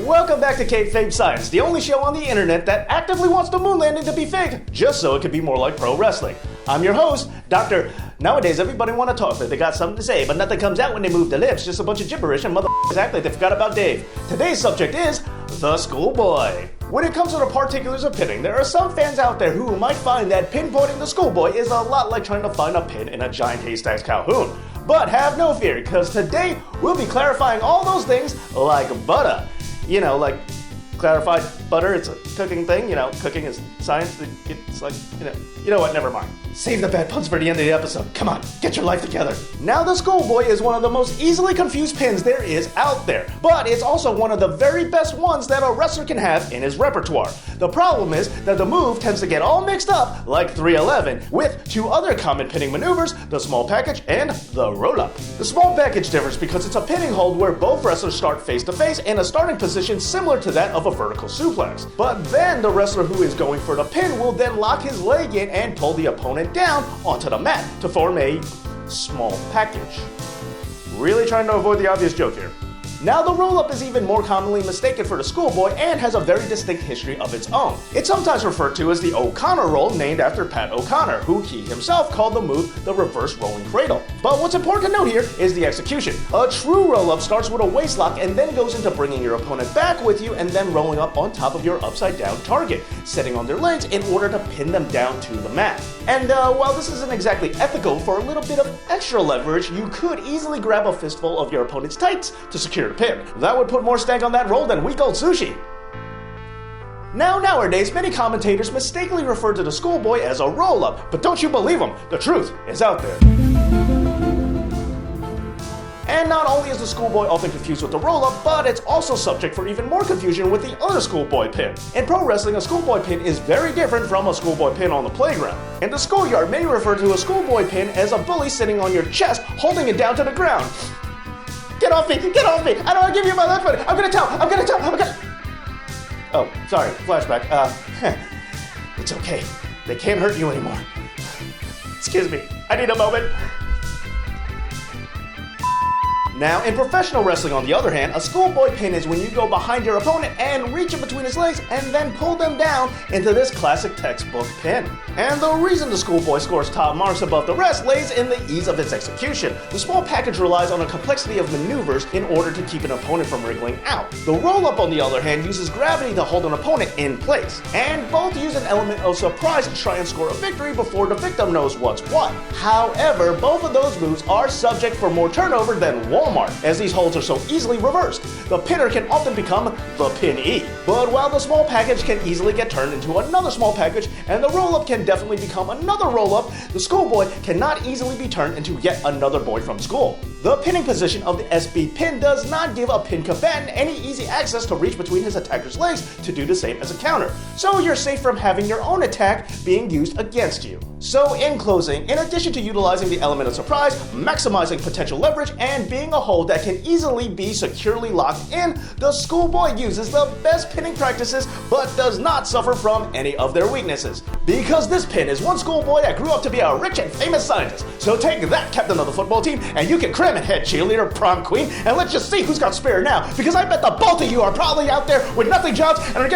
Welcome back to Kayfabe Science, the only show on the internet that actively wants the moon landing to be fake, just so it could be more like pro wrestling. I'm your host, Dr. Nowadays, everybody want to talk, that they got something to say, but nothing comes out when they move their lips, just a bunch of gibberish, and motherfuckers act like they forgot about Dave. Today's subject is the schoolboy. When it comes to the particulars of pinning, there are some fans out there who might find that pinpointing the schoolboy is a lot like trying to find a pin in a giant haystack Calhoun. But have no fear, because today we'll be clarifying all those things like butter. You know, like clarified butter, it's a cooking thing, cooking is science, it's like, you know what, never mind. Save the bad puns for the end of the episode. Come on, get your life together. Now, the schoolboy is one of the most easily confused pins there is out there, but it's also one of the very best ones that a wrestler can have in his repertoire. The problem is that the move tends to get all mixed up, like 311, with two other common pinning maneuvers, the small package and the roll-up. The small package differs because it's a pinning hold where both wrestlers start face-to-face in a starting position similar to that of a vertical suplex. But then the wrestler who is going for the pin will then lock his leg in and pull the opponent down onto the mat to form a small package. Really trying to avoid the obvious joke here. Now, the roll-up is even more commonly mistaken for the schoolboy and has a very distinct history of its own. It's sometimes referred to as the O'Connor roll, named after Pat O'Connor, who he himself called the move the reverse rolling cradle. But what's important to note here is the execution. A true roll-up starts with a waist lock and then goes into bringing your opponent back with you and then rolling up on top of your upside-down target, sitting on their legs in order to pin them down to the mat. And while this isn't exactly ethical, for a little bit of extra leverage, you could easily grab a fistful of your opponent's tights to secure the pin. That would put more stank on that roll than week-old sushi. Nowadays, many commentators mistakenly refer to the schoolboy as a roll-up, but don't you believe them, the truth is out there. And not only is the schoolboy often confused with the roll-up, but it's also subject for even more confusion with the other schoolboy pin. In pro wrestling, a schoolboy pin is very different from a schoolboy pin on the playground. In the schoolyard, many refer to a schoolboy pin as a bully sitting on your chest, holding it down to the ground. Get off me! Get off me! I don't want to give you my left foot! I'm gonna... Oh, sorry, flashback. It's okay. They can't hurt you anymore. Excuse me, I need a moment. Now, in professional wrestling, on the other hand, a schoolboy pin is when you go behind your opponent and reach in between his legs and then pull them down into this classic textbook pin. And the reason the schoolboy scores top marks above the rest lays in the ease of its execution. The small package relies on a complexity of maneuvers in order to keep an opponent from wriggling out. The roll-up, on the other hand, uses gravity to hold an opponent in place. And both use an element of surprise to try and score a victory before the victim knows what's what. However, both of those moves are subject for more turnover than Walmart, as these holds are so easily reversed. The pinner can often become the pinee. But while the small package can easily get turned into another small package, and the roll-up can definitely become another roll-up, the schoolboy cannot easily be turned into yet another boy from school. The pinning position of the SB pin does not give a pin combatant any easy access to reach between his attacker's legs to do the same as a counter, so you're safe from having your own attack being used against you. So in closing, in addition to utilizing the element of surprise, maximizing potential leverage, and being a hold that can easily be securely locked in, the schoolboy uses the best pinning practices but does not suffer from any of their weaknesses. Because this pin is one schoolboy that grew up to be a rich and famous scientist. So take that, captain of the football team, and you can cram it, head cheerleader, prom queen, and let's just see who's got spare now, because I bet the both of you are probably out there with nothing jobs and are getting